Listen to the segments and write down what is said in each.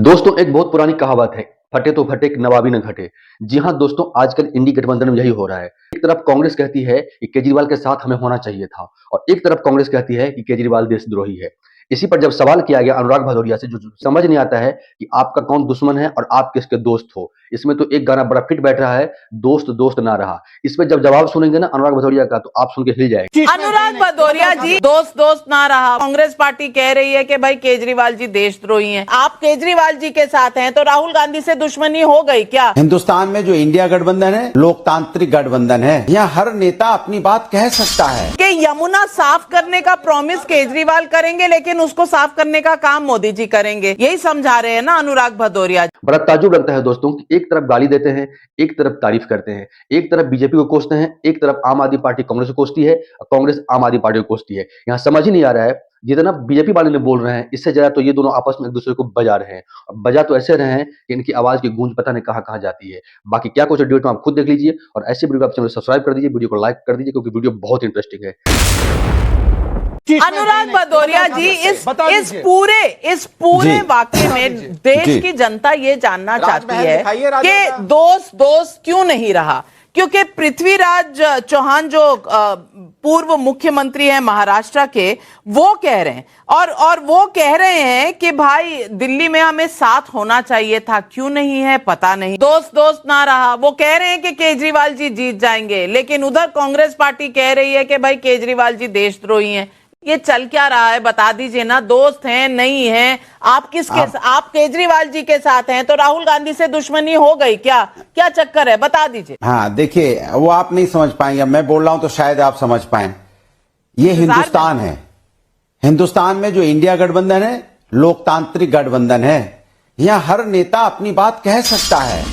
दोस्तों, एक बहुत पुरानी कहावत है, फटे तो फटे नवाबी न घटे। जी हाँ दोस्तों, आजकल इंडी गठबंधन में यही हो रहा है। एक तरफ कांग्रेस कहती है कि केजरीवाल के साथ हमें होना चाहिए था और एक तरफ कांग्रेस कहती है कि केजरीवाल देशद्रोही है। इसी पर जब सवाल किया गया अनुराग भदौरिया से, जो समझ नहीं आता है कि आपका कौन दुश्मन है और आप किसके दोस्त हो। इसमें तो एक गाना बड़ा फिट बैठ रहा है, दोस्त दोस्त ना रहा। इस पे जब जवाब सुनेंगे ना अनुराग भदौरिया का, तो आप सुन के हिल जाएंगे। अनुराग भदौरिया जी, दोस्त दोस्त ना रहा। कांग्रेस पार्टी कह रही है कि भाई केजरीवाल जी देशद्रोही हैं। आप केजरीवाल जी के साथ हैं तो राहुल गांधी से दुश्मनी हो गई क्या? हिंदुस्तान में जो इंडिया गठबंधन है, लोकतांत्रिक गठबंधन है। यहाँ हर नेता अपनी बात कह सकता है कि यमुना साफ करने का प्रॉमिस केजरीवाल करेंगे, लेकिन उसको साफ करने का काम मोदी जी करेंगे। यही समझा रहे हैं ना अनुराग भदौरिया। बड़ा ताज्जुब लगता है दोस्तों कि एक तरफ गाली देते हैं, एक तरफ तारीफ करते हैं, एक तरफ बीजेपी को कोसते हैं, एक तरफ आम आदमी पार्टी कांग्रेस को कोसती है और कांग्रेस आम आदमी पार्टी को कोसती है। यहाँ समझ ही नहीं आ रहा है, जितना बीजेपी वाले ने बोल रहे हैं, इससे ज्यादा तो ये दोनों आपस में एक दूसरे को बजा रहे हैं। और बजा तो ऐसे रहे हैं कि इनकी आवाज की गूंज पता नहीं कहां कहां जाती है। बाकी क्या कुछ डिबेट में आप खुद देख लीजिए और ऐसे वीडियो आप चैनल सब्सक्राइब कर दीजिए, वीडियो को लाइक कर दीजिए, क्योंकि वीडियो बहुत इंटरेस्टिंग है। अनुराग भदौरिया जी, इस पूरे वाकये में देश की जनता ये जानना चाहती है कि दोस्त दोस्त क्यों नहीं रहा। क्योंकि पृथ्वीराज चौहान जो पूर्व मुख्यमंत्री हैं महाराष्ट्र के, वो कह रहे हैं और वो कह रहे हैं कि भाई दिल्ली में हमें साथ होना चाहिए था, क्यों नहीं है पता नहीं। दोस्त दोस्त ना रहा। वो कह रहे हैं कि केजरीवाल जी जीत जाएंगे, लेकिन उधर कांग्रेस पार्टी कह रही है कि भाई केजरीवाल जी देशद्रोही हैं। ये चल क्या रहा है बता दीजिए ना। दोस्त हैं नहीं हैं? आप केजरीवाल जी के साथ हैं तो राहुल गांधी से दुश्मनी हो गई क्या? क्या चक्कर है बता दीजिए। हाँ देखिए, वो आप नहीं समझ पाएंगे। मैं बोल रहा हूं तो शायद आप समझ पाए। ये हिंदुस्तान है। हिंदुस्तान में जो इंडिया गठबंधन है, लोकतांत्रिक गठबंधन है। यहाँ हर नेता अपनी बात कह सकता है,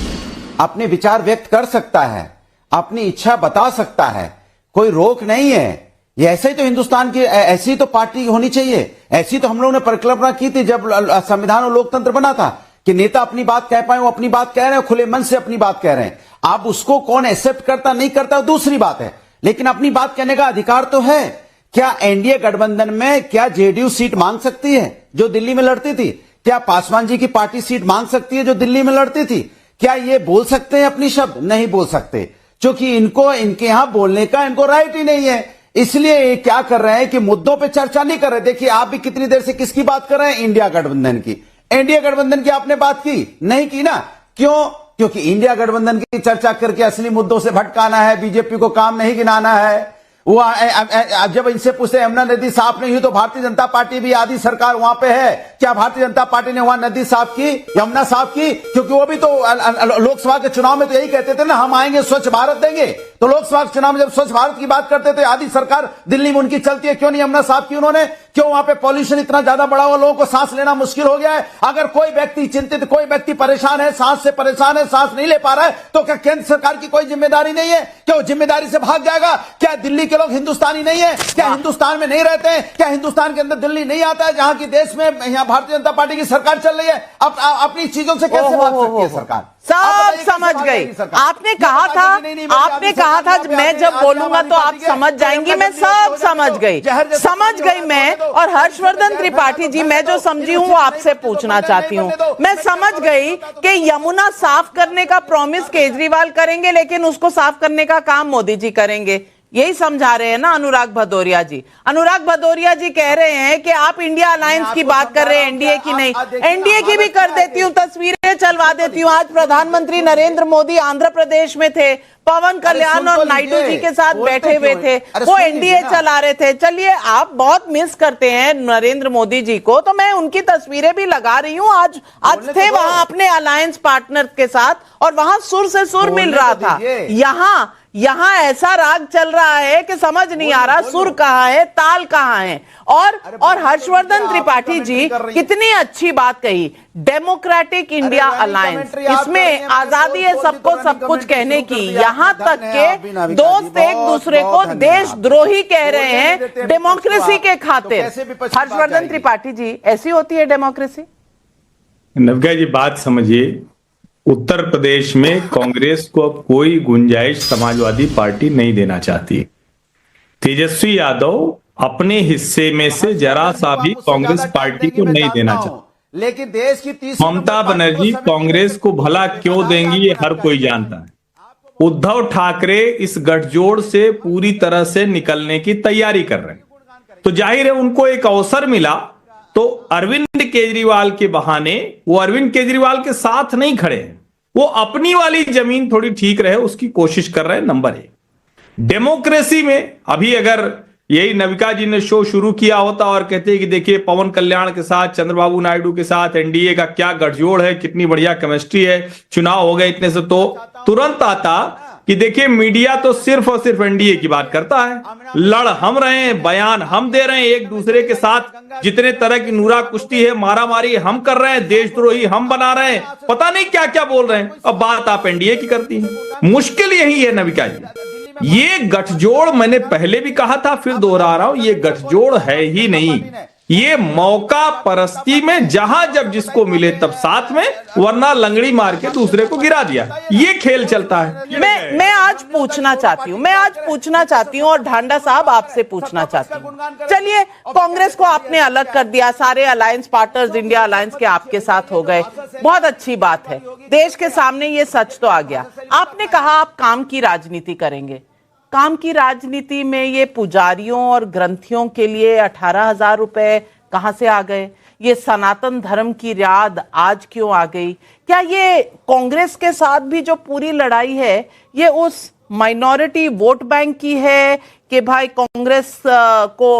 अपने विचार व्यक्त कर सकता है, अपनी इच्छा बता सकता है। कोई रोक नहीं है। ये ऐसे ही तो हिंदुस्तान की ऐसी तो पार्टी होनी चाहिए। ऐसी तो हम लोगों ने परिकल्पना की थी जब संविधान और लोकतंत्र बना था कि नेता अपनी बात कह पाए। वो अपनी बात कह रहे हैं, खुले मन से अपनी बात कह रहे हैं। आप उसको कौन एक्सेप्ट करता नहीं करता दूसरी बात है, लेकिन अपनी बात कहने का अधिकार तो है। क्या एनडीए गठबंधन में क्या जेडीयू सीट मांग सकती है जो दिल्ली में लड़ती थी? क्या पासवान जी की पार्टी सीट मांग सकती है जो दिल्ली में लड़ती थी? क्या ये बोल सकते हैं अपनी शब्द? नहीं बोल सकते, क्योंकि इनको इनके यहां बोलने का इनको राइट ही नहीं है। इसलिए ये क्या कर रहे हैं कि मुद्दों पे चर्चा नहीं कर रहे। देखिए, आप भी कितनी देर से किसकी बात कर रहे हैं? इंडिया गठबंधन की। इंडिया गठबंधन की आपने बात की नहीं की ना? क्यों? क्योंकि इंडिया गठबंधन की चर्चा करके असली मुद्दों से भटकाना है, बीजेपी को काम नहीं गिनाना है। वो जब इनसे पूछे यमुना नदी साफ नहीं हुई तो भारतीय जनता पार्टी भी आधी सरकार वहां पे है, क्या भारतीय जनता पार्टी ने वहां नदी साफ की, यमुना साफ की? क्योंकि वो भी तो लोकसभा के चुनाव में तो यही कहते थे ना, हम आएंगे स्वच्छ भारत देंगे। तो लोकसभा के चुनाव में जब स्वच्छ भारत की बात करते थे, आधी सरकार दिल्ली में उनकी चलती है, क्यों नहीं यमुना साफ की उन्होंने? क्यों वहां पे पॉल्यूशन इतना ज्यादा बढ़ा हुआ, लोगों को सांस लेना मुश्किल हो गया है? अगर कोई व्यक्ति चिंतित, कोई व्यक्ति परेशान है, सांस से परेशान है, सांस नहीं ले पा रहा है, तो क्या केंद्र सरकार की कोई जिम्मेदारी नहीं है? क्या वो जिम्मेदारी से भाग जाएगा? क्या दिल्ली के लोग हिंदुस्तानी नहीं है? क्या हिंदुस्तान में नहीं रहते हैं? क्या हिंदुस्तान के अंदर दिल्ली नहीं आता है, जहां की देश में यहाँ भारतीय जनता पार्टी की सरकार चल रही है? अपनी चीजों से कैसे भाग सकती है सरकार? सब समझ गई। आपने कहा था मैं जब बोलूंगा तो आप समझ जाएंगी। मैं सब समझ गई मैं। और हर्षवर्धन त्रिपाठी जी, मैं जो समझी हूँ वो आपसे पूछना चाहती हूँ। मैं समझ गई कि यमुना साफ करने का प्रॉमिस केजरीवाल करेंगे, लेकिन उसको साफ करने का काम मोदी जी करेंगे। यही समझा रहे हैं ना अनुराग भदौरिया जी। अनुराग भदौरिया जी कह रहे हैं कि आप इंडिया अलायंस की बात कर रहे हैं, एनडीए की नहीं। एनडीए की भी कर देती हूँ, तस्वीरें चलवा देती हूँ। आज प्रधानमंत्री नरेंद्र मोदी आंध्र प्रदेश में थे, पवन कल्याण और नायडू जी के साथ बैठे हुए थे, वो एनडीए चला रहे थे। चलिए, आप बहुत मिस करते हैं नरेंद्र मोदी जी को, तो मैं उनकी तस्वीरें भी लगा रही हूँ। आज थे वहां अपने अलायंस पार्टनर के साथ और वहां सुर से सुर मिल रहा था। यहाँ ऐसा राग चल रहा है कि समझ नहीं आ रहा सुर कहाँ है, ताल कहाँ है। और हर्षवर्धन त्रिपाठी जी कितनी अच्छी बात कही, डेमोक्रेटिक इंडिया अलायंस, इसमें आजादी है सबको सब कुछ कहने की। यहाँ तक के दोस्त एक दूसरे को देशद्रोही कह रहे हैं डेमोक्रेसी के खातिर। हर्षवर्धन त्रिपाठी जी, ऐसी होती है डेमोक्रेसी? नवगा जी, बात समझिए। उत्तर प्रदेश में कांग्रेस को अब कोई गुंजाइश समाजवादी पार्टी नहीं देना चाहती। तेजस्वी यादव अपने हिस्से में से जरा सा भी कांग्रेस पार्टी को नहीं देना चाहते। लेकिन देश की 30 ममता बनर्जी कांग्रेस को भला क्यों देंगी ये हर कोई जानता है। उद्धव ठाकरे इस गठजोड़ से पूरी तरह से निकलने की तैयारी कर रहे हैं, तो जाहिर है उनको एक अवसर मिला तो अरविंद केजरीवाल के बहाने वो अरविंद केजरीवाल के साथ नहीं खड़े हैं, वो अपनी वाली जमीन थोड़ी ठीक रहे उसकी कोशिश कर रहे हैं। नंबर 1, डेमोक्रेसी में अभी अगर यही नविका जी ने शो शुरू किया होता और कहते हैं कि देखिए पवन कल्याण के साथ चंद्रबाबू नायडू के साथ एनडीए का क्या गठजोड़ है, कितनी बढ़िया केमिस्ट्री है, चुनाव हो गए इतने से, तो तुरंत आता कि देखिए मीडिया तो सिर्फ और सिर्फ एनडीए की बात करता है, लड़ हम रहे हैं, बयान हम दे रहे हैं, एक दूसरे के साथ जितने तरह की नूरा कुश्ती है, मारामारी हम कर रहे हैं, देशद्रोही हम बना रहे हैं, पता नहीं क्या क्या बोल रहे हैं, अब बात आप एनडीए की करती हैं। मुश्किल यही है नविका जी, ये गठजोड़ मैंने पहले भी कहा था फिर दोहरा रहा हूं, ये गठजोड़ है ही नहीं, ये मौका परस्ती में जहां जब जिसको मिले तब साथ में, वरना लंगड़ी मार के दूसरे को गिरा दिया, ये खेल चलता है। मैं आज पूछना चाहती हूं और ढांडा साहब आपसे पूछना चाहती हूं। चलिए कांग्रेस को आपने अलग कर दिया, सारे अलायंस पार्टनर्स इंडिया अलायंस के आपके साथ हो गए, बहुत अच्छी बात है, देश के सामने ये सच तो आ गया। आपने कहा आप काम की राजनीति करेंगे, काम की राजनीति में ये पुजारियों और ग्रंथियों के लिए 18,000 रुपए कहां से आ गए? ये सनातन धर्म की याद आज क्यों आ गई? क्या ये कांग्रेस के साथ भी जो पूरी लड़ाई है ये उस माइनॉरिटी वोट बैंक की है कि भाई कांग्रेस को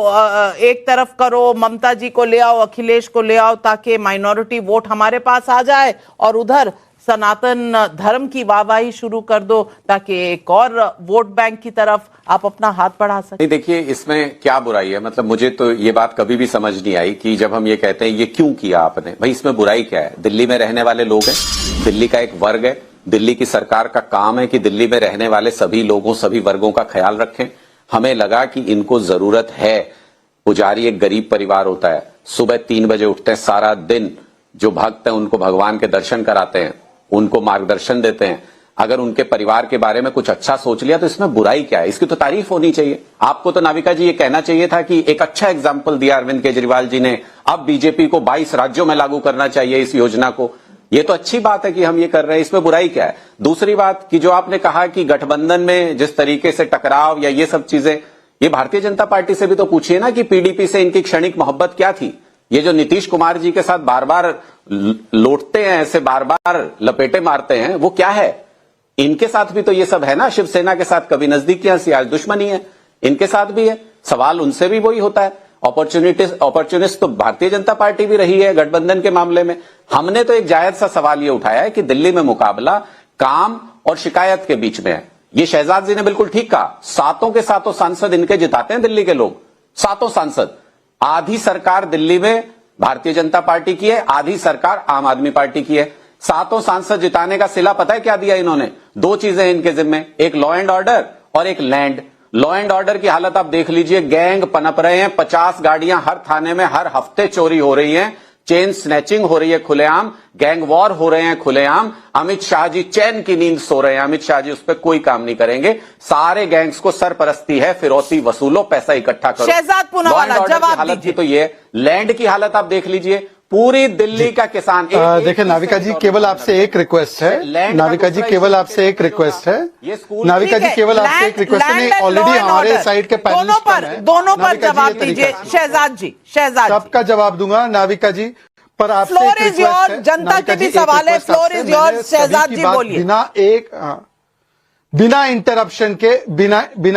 एक तरफ करो, ममता जी को ले आओ, अखिलेश को ले आओ ताकि माइनॉरिटी वोट हमारे पास आ जाए, और उधर सनातन धर्म की वाहवाही शुरू कर दो ताकि एक और वोट बैंक की तरफ आप अपना हाथ बढ़ा सकें? नहीं, देखिए इसमें क्या बुराई है, मतलब मुझे तो ये बात कभी भी समझ नहीं आई कि जब हम ये कहते हैं ये क्यों किया आपने, भाई इसमें बुराई क्या है? दिल्ली में रहने वाले लोग हैं, दिल्ली का एक वर्ग है, दिल्ली की सरकार का काम है कि दिल्ली में रहने वाले सभी लोगों सभी वर्गों का ख्याल रखें। हमें लगा कि इनको जरूरत है, पुजारी एक गरीब परिवार होता है, सुबह 3 बजे उठते हैं, सारा दिन जो भक्त हैं उनको भगवान के दर्शन कराते हैं, उनको मार्गदर्शन देते हैं, अगर उनके परिवार के बारे में कुछ अच्छा सोच लिया तो इसमें बुराई क्या है? इसकी तो तारीफ होनी चाहिए। आपको तो नाविका जी ये कहना चाहिए था कि एक अच्छा एग्जाम्पल दिया अरविंद केजरीवाल जी ने, अब बीजेपी को 22 राज्यों में लागू करना चाहिए इस योजना को, ये तो अच्छी बात है कि हम ये कर रहे हैं, इसमें बुराई क्या है? दूसरी बात कि जो आपने कहा कि गठबंधन में जिस तरीके से टकराव या ये सब चीजें, ये भारतीय जनता पार्टी से भी तो पूछिए ना कि पीडीपी से इनकी क्षणिक मोहब्बत क्या थी? ये जो नीतीश कुमार जी के साथ बार बार लौटते हैं, ऐसे बार बार लपेटे मारते हैं, वो क्या है? इनके साथ भी तो ये सब है ना, शिवसेना के साथ कभी नजदीकियां थी, आज दुश्मनी है, इनके साथ भी है, सवाल उनसे भी वही होता है। अपॉर्चुनिस्ट तो भारतीय जनता पार्टी भी रही है गठबंधन के मामले में। हमने तो एक जायज सा सवाल ये उठाया है कि दिल्ली में मुकाबला काम और शिकायत के बीच में है। ये शहजाद जी ने बिल्कुल ठीक कहा, सातों के सातों सांसद इनके जिताते हैं दिल्ली के लोग, सातों सांसद। आधी सरकार दिल्ली में भारतीय जनता पार्टी की है, आधी सरकार आम आदमी पार्टी की है। सातों सांसद जिताने का सिला पता है क्या दिया इन्होंने? 2 चीजें इनके जिम्मे, एक लॉ एंड ऑर्डर और एक लैंड। लॉ एंड ऑर्डर की हालत आप देख लीजिए, गैंग पनप रहे हैं, 50 गाड़ियां हर थाने में हर हफ्ते चोरी हो रही हैं, चेन स्नैचिंग हो रही है खुलेआम, गैंग वॉर हो रहे हैं खुलेआम। अमित शाह जी चैन की नींद सो रहे हैं, अमित शाह जी उस पर कोई काम नहीं करेंगे। सारे गैंग्स को सरपरस्ती है, फिरौती वसूलो, पैसा इकट्ठा करो। शहजाद पूनावाला जवाब हालत की तो ये, लैंड की हालत आप देख लीजिए, पूरी दिल्ली का किसान। देखिए नाविका जी, केवल आपसे एक रिक्वेस्ट है, नाविका जी केवल आपसे एक रिक्वेस्ट है, नाविका जी केवल आपसे एक रिक्वेस्ट है, ऑलरेडी हमारे साइड के पैनलिस्ट दोनों पर जवाब दीजिए। शहजाद जी, सबका जवाब दूंगा नाविका जी, पर आपसे फ्लोर इज योर, जनता के भी सवाल है, फ्लोर इज योर। शहजाद जी बोलिए। बिना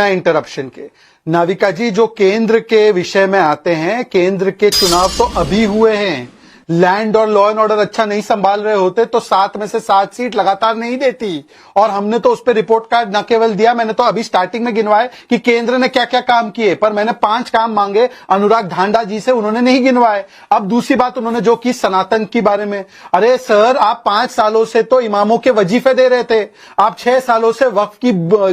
इंटरप्शन के नाविका जी, जो केंद्र के विषय में आते हैं, केंद्र के चुनाव तो अभी हुए हैं, लैंड और लॉ एंड ऑर्डर अच्छा नहीं संभाल रहे होते तो 7 में से 7 सीट लगातार नहीं देती। और हमने तो उस पर रिपोर्ट कार्ड न केवल दिया, मैंने तो अभी स्टार्टिंग में गिनवाए कि केंद्र ने क्या क्या काम किए, पर मैंने 5 काम मांगे अनुराग ढांडा जी से, उन्होंने नहीं गिनवाए। अब दूसरी बात उन्होंने जो की सनातन की बारे में, अरे सर आप 5 सालों से तो इमामों के वजीफे दे रहे थे, आप 6 सालों से वक्फ की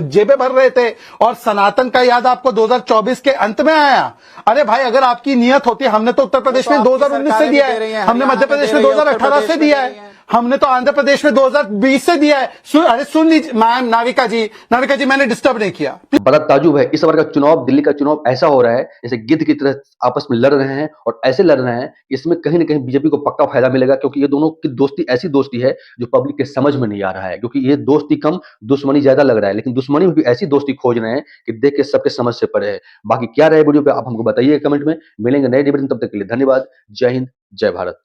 जेबें भर रहे थे, और सनातन का याद आपको 2024 के अंत में आया। अरे भाई अगर आपकी नियत होती, हमने तो उत्तर प्रदेश में 2019 से दिया है, हमने मध्य प्रदेश में 2018 से दिया है, हमने तो आंध्र प्रदेश में 2020 से दिया है। अरे सुन लीजिए मैम, नाविका जी मैंने डिस्टर्ब नहीं किया। बड़ा ताजुब है, इस बार का चुनाव, दिल्ली का चुनाव ऐसा हो रहा है जैसे गिद्ध की तरह आपस में लड़ रहे हैं, और ऐसे लड़ रहे हैं इसमें कहीं ना कहीं बीजेपी को पक्का फायदा मिलेगा, क्योंकि ये दोनों की दोस्ती ऐसी दोस्ती है जो पब्लिक के समझ में नहीं आ रहा है, क्योंकि ये दोस्ती कम दुश्मनी ज्यादा लग रहा है, लेकिन दुश्मनी में भी ऐसी दोस्ती खोज रहे हैं कि देख के सबके समझ से परे है। बाकी क्या रहे वीडियो पे आप हमको बताइए कमेंट में। मिलेंगे नए डिबेट में, तब तक के लिए धन्यवाद। जय हिंद, जय भारत।